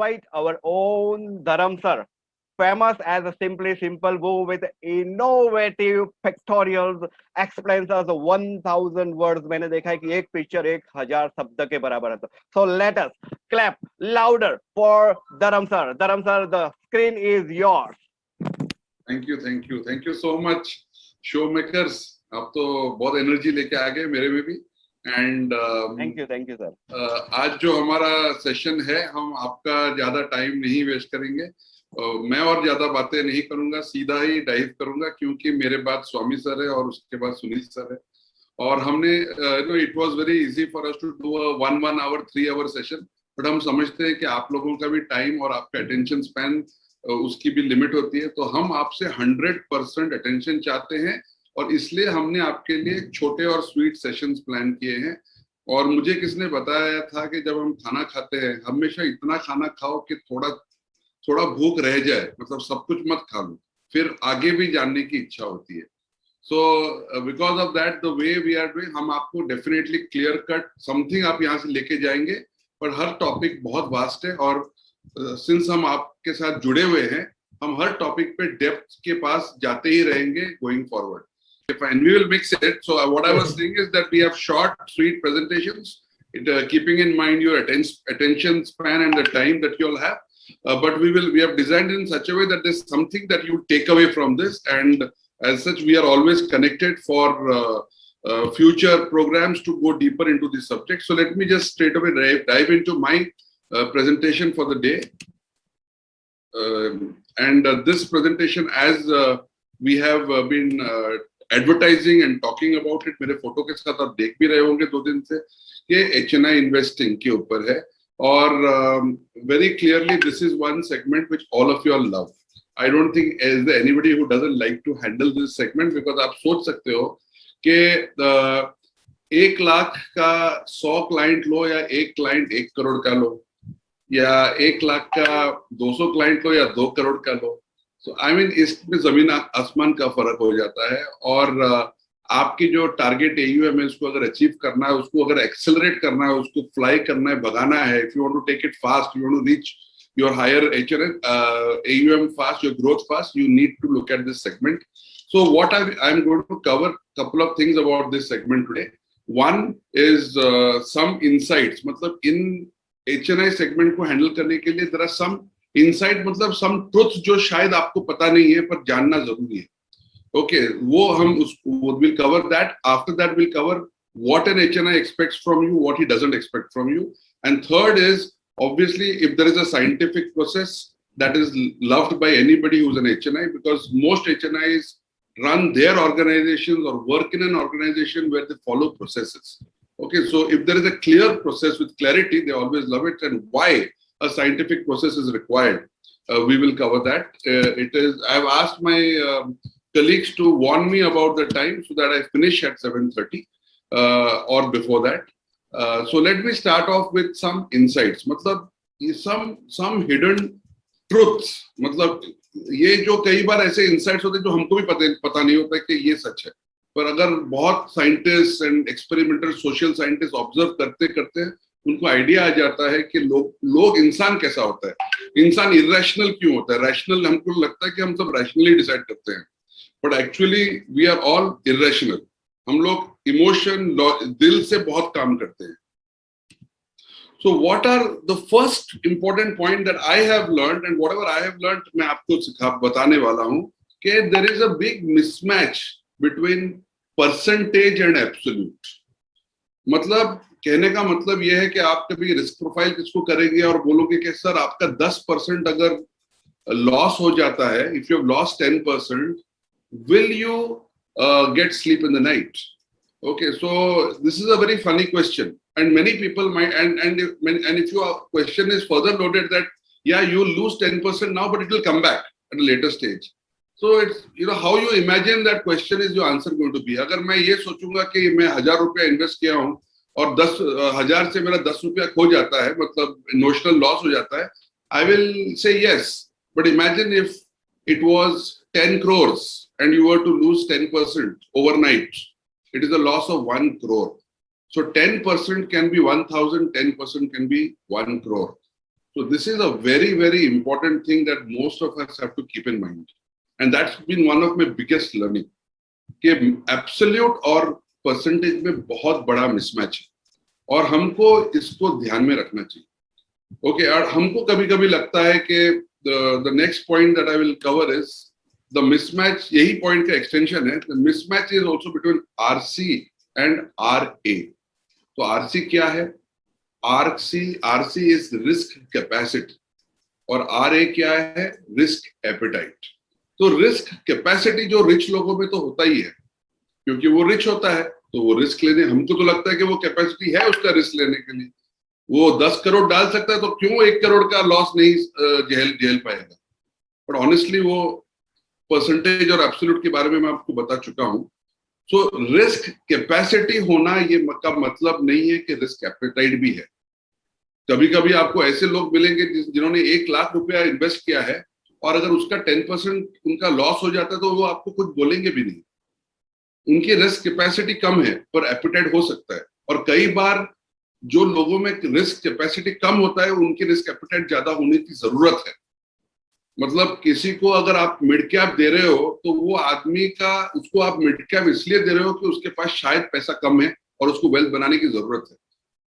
invite our own Dharam sir, famous as a simply simple Woo with innovative pictorials, explains us 1000 words. मैंने देखा है कि एक picture 1000 शब्द के बराबर है. So let us clap louder for Dharam sir. Dharam sir, the screen is yours. Thank you so much, showmakers. आप तो बहुत एनर्जी लेके आ गए मेरे में भी. And thank you sir. आज जो हमारा सेशन है, हम आपका ज्यादा टाइम नहीं वेस्ट करेंगे. मैं और ज्यादा बातें नहीं करूंगा, सीधा ही डाइव करूंगा, क्योंकि मेरे बाद स्वामी सर है और उसके बाद सुनील सर है. और हमने it was very easy for us to do a 1 hour 3 hour session, but हम समझते हैं कि आप लोगों का भी टाइम और आपका अटेंशन स्पैन उसकी भी लिमिट होती है. तो हम आपसे 100% अटेंशन चाहते हैं, और इसलिए हमने आपके लिए छोटे और स्वीट सेशंस प्लान किए हैं. और मुझे किसने बताया था कि जब हम खाना खाते हैं, हमेशा इतना खाना खाओ कि थोड़ा भूख रह जाए, मतलब सब कुछ मत खा लो, फिर आगे भी जानने की इच्छा होती है. So because of that the way we are doing, हम आपको डेफिनेटली क्लियर कट समथिंग आप यहाँ से लेके जाएंगे, पर हर टॉपिक बहुत वास्ट है. और सिंस हम आपके साथ जुड़े हुए हैं, हम हर टॉपिक पे डेप्थ के पास जाते ही रहेंगे going forward. And we will mix it. So what I was saying is that we have short, sweet presentations, keeping in mind your attention span and the time that you all have. But we have designed it in such a way that there's something that you take away from this, and as such, we are always connected for future programs to go deeper into this subject. So let me just straight away dive into my presentation for the day. This presentation, as we have been advertising and talking about it, मेरे photo के साथ आप देख भी रहे होंगे 2 दिन से, कि HNI इन्वेस्टिंग के ऊपर है. और very clearly this is one segment which all of you love. I don't think is there anybody who doesn't like to handle this segment, because आप सोच सकते हो कि 1 लाख का 100 क्लाइंट लो, या 1 क्लाइंट 1 करोड़ का लो, या 1 लाख का 200 क्लाइंट लो, या 2 करोड़ का लो. So, I mean, इसमें जमीन आसमान का फर्क हो जाता है. और आपकी जो टारगेट AUM है, उसको अगर अचीव करना है, उसको अगर एक्सेलरेट करना है, उसको फ्लाई करना है, भगाना है, if you want to take it fast, you want to reach your higher AUM fast, your growth fast, you need to look at this segment. So what I'm going to cover couple of things about this segment today. One is some insights. मतलब इन HNI segment को handle करने के लिए there are some insight, मतलब सम truth जो शायद आपको पता नहीं है पर जानना जरूरी है. ओके, वो हम उसको will cover that. After that will cover what an HNI expects from you, what he doesn't expect from you. And third is obviously if there is a scientific process that is loved by anybody who's an HNI, because most HNIs run their organizations or work in an organization where they follow processes. Okay, so if there is a clear process with clarity, they always love it. And why a scientific process is required, we will cover that. I've asked my colleagues to warn me about the time so that I finish at 7:30 or before that. So let me start off with some insights. मतलब some hidden truths. मतलब ये जो कई बार ऐसे insights होते हैं जो हमको भी पता नहीं होता कि ये सच है, पर अगर बहुत scientist and experimental social scientist observe करते करते उनको आइडिया आ जाता है कि लोग इंसान कैसा होता है, इंसान इरेशनल क्यों होता है. रैशनल हमको लगता है कि हम सब रैशनली डिसाइड करते हैं, but actually we are all irrational. हम लोग इमोशन दिल से बहुत काम करते हैं. So what are the first important point that I have learned, and whatever I have learned मैं आपको बताने वाला हूं कि there is a big mismatch between percentage and absolute. मतलब कहने का मतलब यह है कि आप कभी रिस्क प्रोफाइल किसको करेंगे और बोलोगे कि सर आपका 10% अगर लॉस हो जाता है, if you have lost 10%, will you get sleep in the night? Okay, so this is a very funny question, and many people might, and if your question is further loaded that yeah, you lose 10% now, but it will come back at a later stage. So it's, you know, how you imagine that question is your answer going to be. अगर मैं ये सोचूंगा कि मैं 1000 रुपया invest किया हूँ और 10,000 से मेरा 10 रुपया खो जाता है, मतलब नोशनल लॉस हो जाता है, I will say yes. But imagine if it was 10 crores and you were to lose 10% overnight. It is a loss of 1 crore. So 10% can be 1,000, 10% can be 1 crore. So this is a very, very important thing that most of us have to keep in mind. And that's been one of my biggest learning. कि absolute और percentage में बहुत बड़ा mismatch है और हमको इसको ध्यान में रखना चाहिए. ओके, और हमको कभी कभी लगता है कि the next point that I will cover is the mismatch. यही पॉइंट का एक्सटेंशन है. The mismatch is also between RC and RA. तो आरसी क्या है? आरसी इज रिस्क कैपेसिटी और आरए क्या है? Risk appetite. तो रिस्क कैपेसिटी जो रिच लोगों में तो होता ही है, क्योंकि वो रिच होता है तो वो रिस्क लेने, हमको तो लगता है कि वो कैपेसिटी है उसका रिस्क लेने के लिए. वो 10 करोड़ डाल सकता है तो क्यों 1 करोड़ का लॉस नहीं झेल पाएगा. बट ऑनेस्टली वो परसेंटेज और एब्सोल्यूट के बारे में मैं आपको बता चुका हूं. सो रिस्क कैपेसिटी होना ये का मतलब नहीं है कि रिस्क एपेटाइट भी है. कभी कभी आपको ऐसे लोग मिलेंगे जिन्होंने 1 लाख रुपया इन्वेस्ट किया है और अगर उसका 10% उनका लॉस हो जाता है तो वो आपको कुछ बोलेंगे भी नहीं. उनकी रिस्क कैपेसिटी कम है पर एपेटाइट हो सकता है. और कई बार जो लोगों में रिस्क कैपेसिटी कम होता है उनकी रिस्क एपेटाइट ज्यादा होने की जरूरत है. मतलब किसी को अगर आप मिड कैप दे रहे हो तो वो आदमी का, उसको आप मिड कैप इसलिए दे रहे हो कि उसके पास शायद पैसा कम है और उसको वेल्थ बनाने की जरूरत है.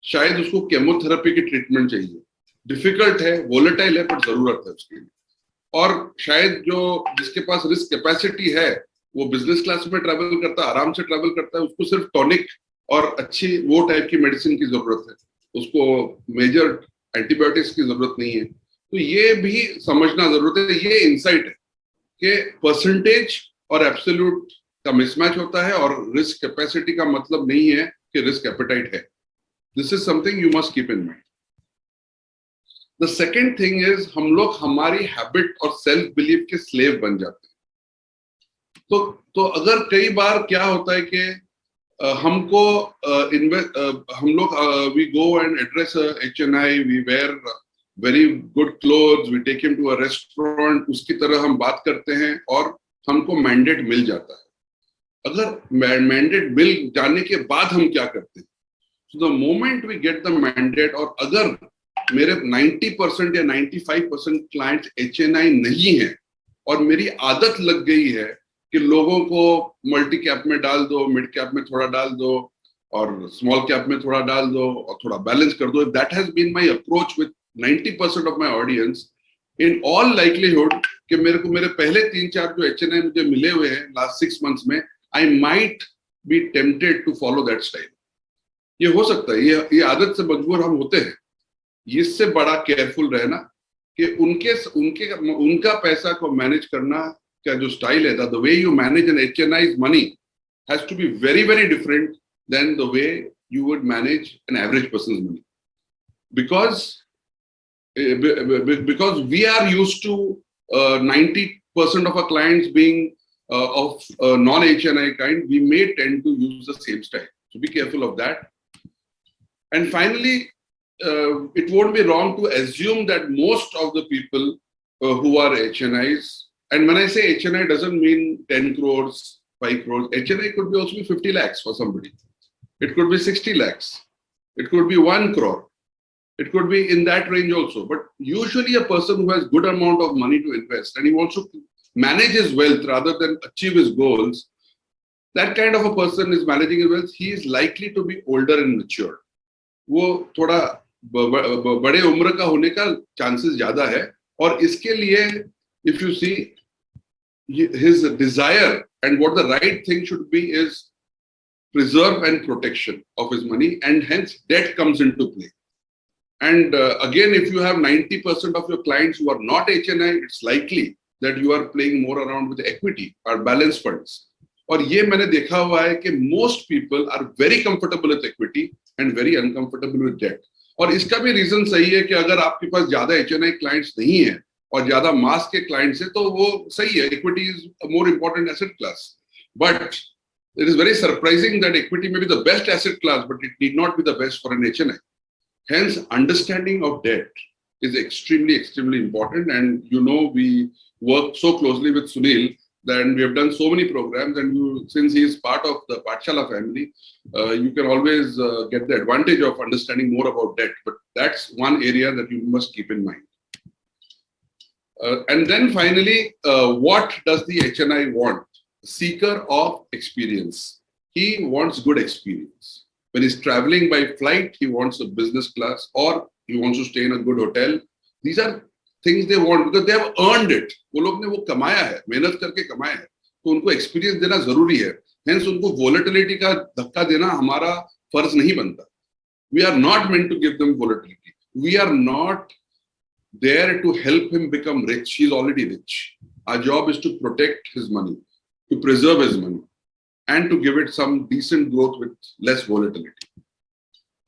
शायद उसको केमोथेरेपी की ट्रीटमेंट चाहिए. डिफिकल्ट है, वोलेटाइल है, पर जरूरत है उसके लिए. और शायद जो जिसके पास रिस्क कैपेसिटी है वो बिजनेस क्लास में ट्रैवल करता है, आराम से ट्रैवल करता है, उसको सिर्फ टॉनिक और अच्छी वो टाइप की मेडिसिन की जरूरत है, उसको मेजर एंटीबायोटिक्स की जरूरत नहीं है. तो ये भी समझना जरूरत है. ये इंसाइट है कि परसेंटेज और एब्सोल्यूट का मिसमैच होता है और रिस्क कैपेसिटी का मतलब नहीं है कि रिस्क एपेटाइट है. This is something you must keep in mind. The second thing is हम लोग हमारी हैबिट और सेल्फ बिलीफ के स्लेव बन जाते हैं. तो अगर कई बार क्या होता है कि हमको हम लोग we go and address HNI, we wear very good clothes, we take him to a restaurant, उसकी तरह हम बात करते हैं और हमको मैंडेट मिल जाता है. अगर मैंडेट मिल जाने के बाद हम क्या करते हैं? So the moment we get the mandate, और अगर मेरे 90% या 95% क्लाइंट्स HNI नहीं है और मेरी आदत लग गई है कि लोगों को मल्टी कैप में डाल दो, मिड कैप में थोड़ा डाल दो और स्मॉल कैप में थोड़ा डाल दो और थोड़ा बैलेंस कर दो, that has been my approach with 90% of my audience, in all likelihood कि मेरे पहले 3-4 जो HNI मुझे मिले हुए हैं लास्ट 6 मंथ्स में, I might be tempted to follow that style. ये हो सकता है, ये आदत से मजबूर हम होते हैं. इससे बड़ा केयरफुल रहना कि उनका पैसा को मैनेज करना का जो स्टाइल है, the way you manage an HNI's money has to be very very different than the way you would manage an average person's money. Because we are used to 90% of our clients being of non-HNI kind, we may tend to use the same style. So be careful of that. And finally, it won't be wrong to assume that most of the people who are HNIs, and when I say HNI doesn't mean 10 crores, 5 crores, HNI could be also be 50 lakhs for somebody. It could be 60 lakhs. It could be 1 crore. It could be in that range also. But usually a person who has good amount of money to invest and he wants to manage his wealth rather than achieve his goals, that kind of a person is managing his wealth. He is likely to be older and mature. वो थोड़ा बड़े उम्र का होने का chances ज्यादा है. और इसके लिए if you see his desire and what the right thing should be is preserve and protection of his money, and hence debt comes into play. And again, if you have 90% of your clients who are not HNI, it's likely that you are playing more around with equity or balance funds. और ये मैंने देखा हुआ है कि most people are very comfortable with equity and very uncomfortable with debt. और इसका भी रीजन सही है कि अगर आपके पास ज्यादा HNI क्लाइंट्स नहीं है और ज्यादा मास के क्लाइंट्स है तो वो सही है. Equity is a more important asset class. But it is very surprising that equity may be the best asset class, but it need not be the best for an HNI. Hence, understanding of debt is extremely, extremely important. And we work so closely with Sunil then we have done so many programs, and since he is part of the Pathshala family, you can always get the advantage of understanding more about debt. But that's one area that you must keep in mind. And then finally, what does the HNI want? Seeker of experience. He wants good experience. When he's traveling by flight, he wants a business class, or he wants to stay in a good hotel. These are things they want because they have earned it. वो लोग ने वो कमाया है, मेहनत करके कमाया है, तो उनको एक्सपीरियंस देना जरूरी है. Hence उनको volatility का धक्का देना हमारा फर्ज नहीं बनता. We are not meant to give them volatility. We are not there to help him become rich. He's already rich. Our job is to protect his money, to preserve his money, and to give it some decent growth with less volatility.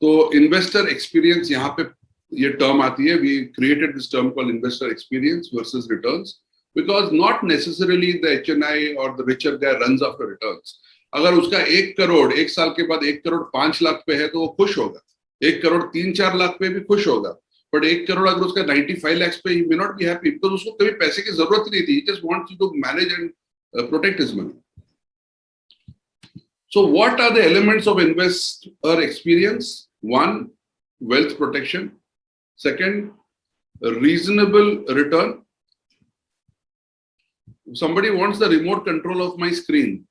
So investor experience यहाँ पे ये term आती है. We created this term called investor experience versus returns because not necessarily the HNI or the richer guy runs after returns. अगर उसका 1 करोड़ 1 साल के बाद 1 करोड़ 5 लाख पे है तो वो खुश होगा. 1 करोड़ 3-4 लाख पे भी खुश होगा. But 1 करोड़ अगर उसका 95 lakhs पे, he may not be happy because उसको कभी पैसे की जरूरत ही नहीं थी. He just wants you to manage and protect his money. So what are the elements of investor experience? One, wealth protection. Second, a reasonable return. Somebody wants the remote control of my screen.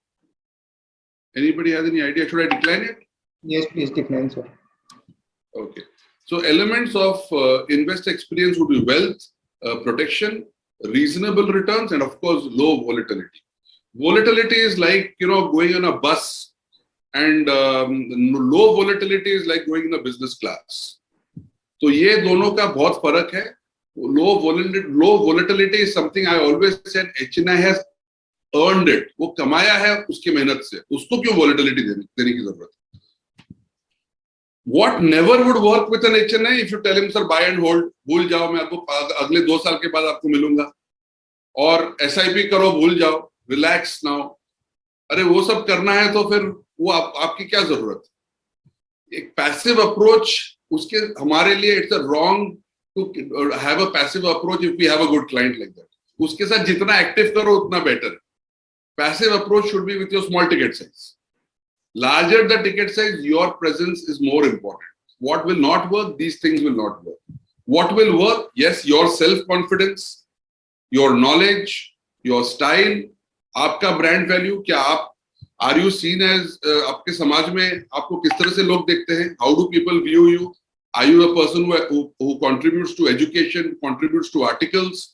Anybody has any idea? Should I decline it? Yes, please decline, sir. Okay. So elements of investor experience would be wealth, protection, reasonable returns, and of course, low volatility. Volatility is like, going on a bus, and low volatility is like going in a business class. So ये दोनों का बहुत फर्क है. Low volatility is something I always said HNI has earned it. वो कमाया है उसकी मेहनत से. उसको क्यों volatility देने की जरूरत है? What never would work with an HNI if you tell him, sir, buy and hold, भूल जाओ, मैं आपको अगले 2 साल के बाद आपको मिलूंगा, और SIP करो, भूल जाओ, relax now. अरे वो सब करना है तो फिर वो आपकी क्या जरूरत है? एक passive approach उसके हमारे लिए it's a wrong to have a passive approach if we have a good client like that. उसके साथ जितना active करो उतना better है. Passive approach should be with your small ticket size. Larger the ticket size, your presence is more important. What will not work? These things will not work. What will work? Yes, your self-confidence, your knowledge, your style, आपका brand value. क्या आप are you seen as आपके समाज में आपको किस तरह से लोग देखते हैं? How do people view you? Are you a person who contributes to education, contributes to articles?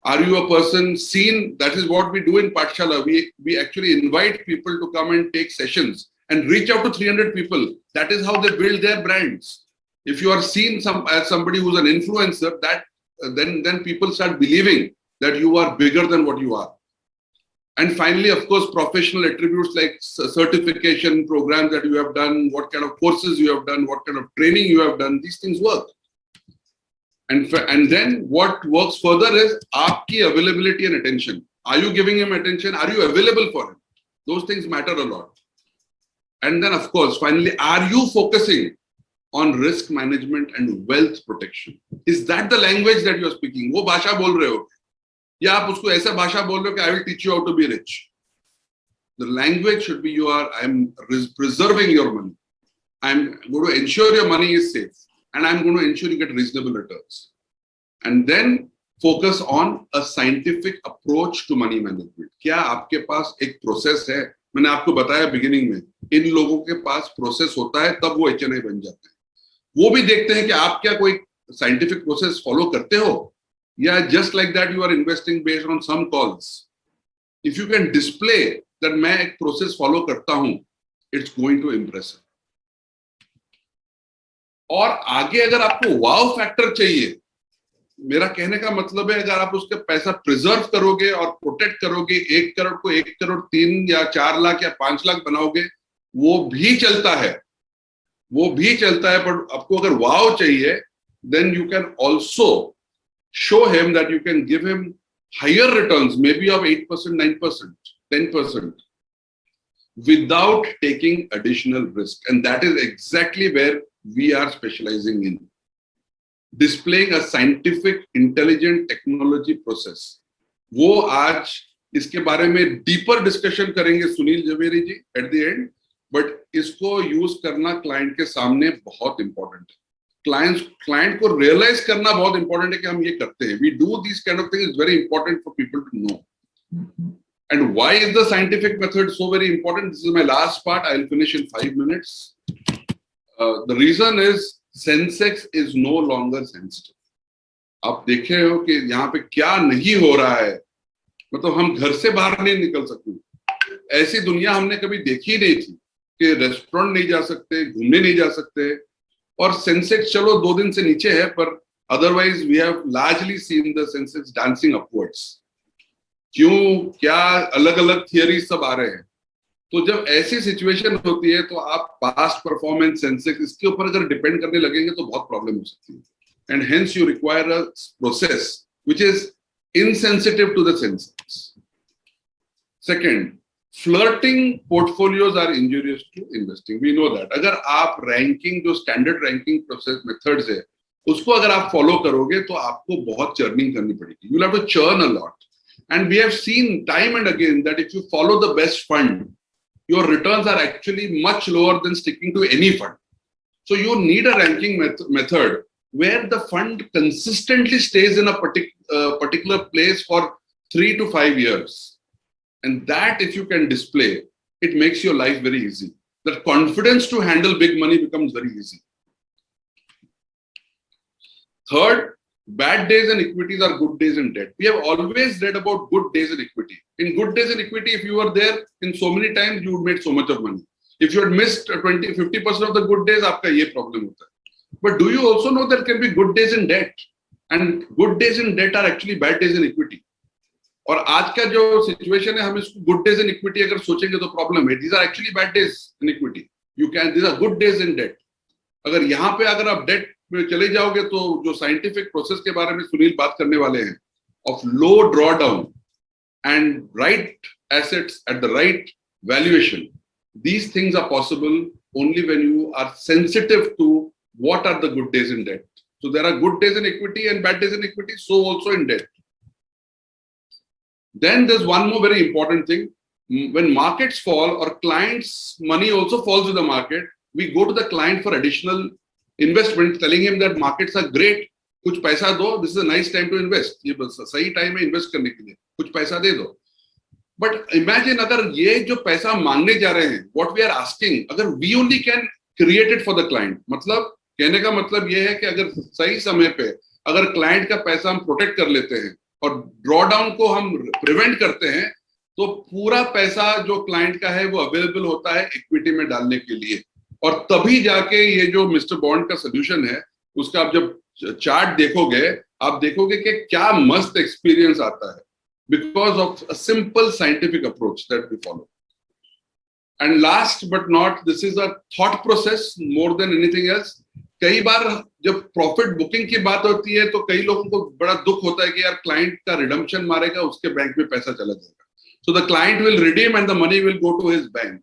Are you a person seen? That is what we do in Pathshala. We actually invite people to come and take sessions and reach out to 300 people. That is how they build their brands. If you are seen as somebody who's an influencer, that then people start believing that you are bigger than what you are. And finally, of course, professional attributes like certification programs that you have done, what kind of courses you have done, what kind of training you have done, these things work. And then what works further is aapki availability and attention. Are you giving him attention? Are you available for him? Those things matter a lot. And then, of course, finally, are you focusing on risk management and wealth protection? Is that the language that you are speaking? वो भाषा बोल रहे हो? या आप उसको ऐसा भाषा बोल रहे हो कि I will teach you how to be rich? The language should be I'm preserving your money. I'm going to ensure your money is safe. And I'm going to ensure you get reasonable returns. And then focus on a scientific approach to money management. क्या आपके पास एक process है? मैंने आपको बताया beginning में, इन लोगों के पास process होता है तब वो HNI बन जाते हैं. वो भी देखते हैं कि आप क्या कोई scientific process follow करते हो, या just like that you are investing based on some calls. If you can display that मैं एक process follow करता हूँ, it's going to impress him. और आगे अगर आपको वाव फैक्टर चाहिए, मेरा कहने का मतलब है अगर आप उसका पैसा प्रिजर्व करोगे और प्रोटेक्ट करोगे, 1 करोड़ को 1 करोड़ 3 या 4 लाख या 5 लाख बनाओगे, वो भी चलता है. पर आपको अगर वाव चाहिए, then you can also show him that you can give him higher returns, maybe of 8%, 9%, 10%, without taking additional risk. And that is exactly where we are specializing in. Displaying a scientific, intelligent technology process. वो आज इसके बारे में deeper discussion करेंगे सुनील जवेरी जी at the end, but इसको use करना client के सामने बहुत इंपॉर्टेंट है। क्लाइंट को रियलाइज करना बहुत इंपॉर्टेंट है कि हम ये करते हैं। We do this kind of thing, is very important for people to know. And why is the scientific method so very important? This is my last part. I'll finish in 5 minutes. The reason is Sensex is no longer sensitive. आप देखे हो कि यहाँ पे क्या नहीं हो रहा है, मतलब हम घर से बाहर नहीं निकल सकते। ऐसी दुनिया हमने कभी देखी नहीं थी कि रेस्टोरेंट नहीं जा सकते, घूमने नहीं जा सकते। और सेंसेक्स चलो 2 दिन से नीचे है, पर otherwise we have largely seen the Sensex dancing upwards. क्यों, क्या अलग अलग थियरी सब आ रहे हैं। तो जब ऐसी सिचुएशन होती है तो आप पास्ट परफॉर्मेंस सेंसेक्स इसके ऊपर अगर डिपेंड करने लगेंगे तो बहुत प्रॉब्लम हो सकती है। And hence you require a process which is insensitive to the sensex. Second, flirting portfolios are injurious to investing. We know that. अगर आप रैंकिंग, जो स्टैंडर्ड रैंकिंग प्रोसेस मेथड्स है, उसको अगर आप फॉलो करोगे तो आपको बहुत चर्निंग करनी पड़ेगी. You will have to churn a lot. And we have seen time and again that if you follow the best fund, your returns are actually much lower than sticking to any fund. So you need a ranking method where the fund consistently stays in a particular place for 3 to 5 years. And that, if you can display, it makes your life very easy. The confidence to handle big money becomes very easy. Third, bad days in equities are good days in debt. We have always read about good days in equity. In good days in equity, if you were there in so many times, you would made so much of money. If you had missed 20-50% of the good days, आपका ये problem होता है. But do you also know there can be good days in debt? And good days in debt are actually bad days in equity. और आज का जो situation है, हम इसको गुड डेज इन इक्विटी अगर सोचेंगे तो प्रॉब्लम है. These are actually bad days in equity. These are good days in debt. अगर यहाँ पे अगर आप डेट में चले जाओगे तो जो साइंटिफिक प्रोसेस के बारे में सुनील बात करने वाले हैं, of low draw down and right assets at the right valuation, these things are possible only when you are sensitive to what are the good days in debt. So there are good days in equity and bad days in equity, so also in debt. Then there's one more very important thing. When markets fall or clients' money also falls with the market, we go to the client for additional investment, telling him that markets are great, कुछ पैसा दो, this is a nice time to invest. ये सही time है invest करने के लिए, कुछ पैसा दे दो. But imagine अगर ये जो पैसा मांगने जा रहे हैं, what we are asking, अगर we only can create it for the client, मतलब कहने का मतलब ये है कि अगर सही समय पे अगर क्लाइंट का पैसा हम प्रोटेक्ट कर लेते हैं और ड्रॉ डाउन को हम प्रिवेंट करते हैं, तो पूरा पैसा जो क्लाइंट का है वो अवेलेबल होता है इक्विटी में डालने के लिए. और तभी जाके ये जो मिस्टर बॉन्ड का सोल्यूशन है, उसका आप जब चार्ट देखोगे, आप देखोगे कि क्या मस्त एक्सपीरियंस आता है, because of a simple scientific approach that we follow. And last but not, this is a thought process more than anything else. कई बार जब प्रॉफिट बुकिंग की बात होती है तो कई लोगों को बड़ा दुख होता है कि यार क्लाइंट का रिडम्पशन मारेगा, उसके बैंक में पैसा चला जाएगा. So the client will redeem and the money will go to his bank.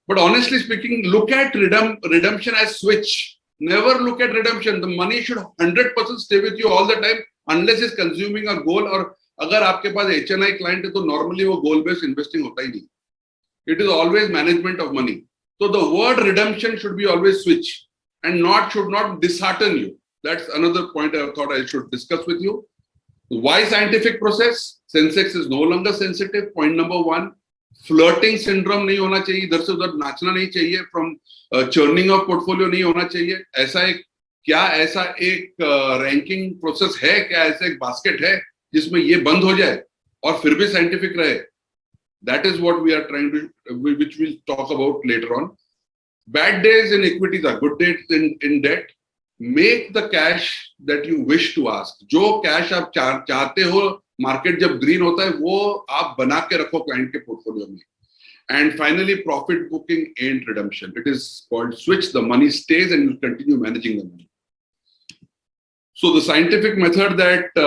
But honestly speaking, look at redemption as switch. Never look at redemption. The money should 100% stay with you all the time unless it's consuming a goal. और अगर आपके पास HNI client है तो normally वो goal based investing होता ही नहीं. It is always management of money. So the word redemption should be always switch and should not dishearten you. That's another point I thought I should discuss with you. Why scientific process? Sensex is no longer sensitive. Point number 1. Flirting syndrome नहीं होना चाहिए, इधर से उधर नाचना नहीं चाहिए, from churning of portfolio नहीं होना चाहिए. ऐसा एक रैंकिंग प्रोसेस है क्या, ऐसा एक बास्केट है जिसमें ये बंद हो जाए और फिर भी साइंटिफिक रहे? That is what we are trying to, which we'll talk about later on. Bad days in equities are good days in debt. Make the cash that you wish to ask. जो cash आप चाहते हो, market जब green होता है, वो आप बना के रखो क्लाइंट के पोर्टफोलियो में. And finally, profit booking ain't redemption. It is called switch. The money stays and you continue managing the money. So the scientific method that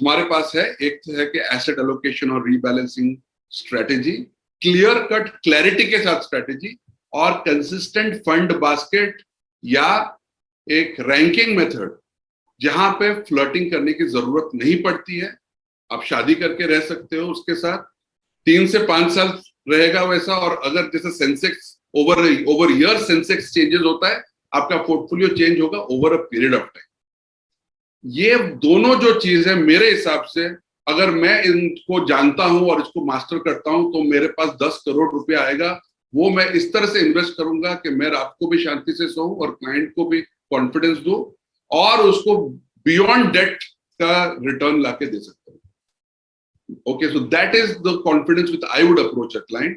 हमारे पास है, एक है कि asset allocation और rebalancing strategy, clear cut clarity के साथ strategy, और consistent fund basket या एक रैंकिंग मेथड जहां पे फ्लर्टिंग करने की जरूरत नहीं पड़ती है. आप शादी करके रह सकते हो उसके साथ, 3 से 5 साल रहेगा वैसा। और अगर जैसे Sensex over over year Sensex changes होता है, आपका पोर्टफोलियो चेंज होगा over a period of time. ये दोनों जो चीज है मेरे हिसाब से, अगर मैं इनको जानता हूं और इसको मास्टर करता हूं तो मेरे पास 10 करोड़ रुपया आएगा। वो मैं इस तरह से इन्वेस्ट करूंगा कि मैं रात को भी शांति से सोऊं और क्लाइंट को भी कॉन्फिडेंस दूं और उसको बियॉन्ड डेट का रिटर्न लाके दे सकता हूं। Okay, so that is the confidence with I would approach a client.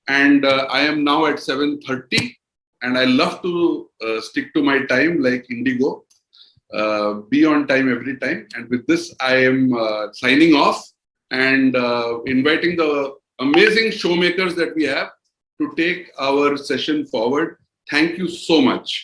And I am now at 7:30 and I love to stick to my time like Indigo, be on time every time. And with this, I am signing off and inviting the amazing showmakers that we have to take our session forward. Thank you so much.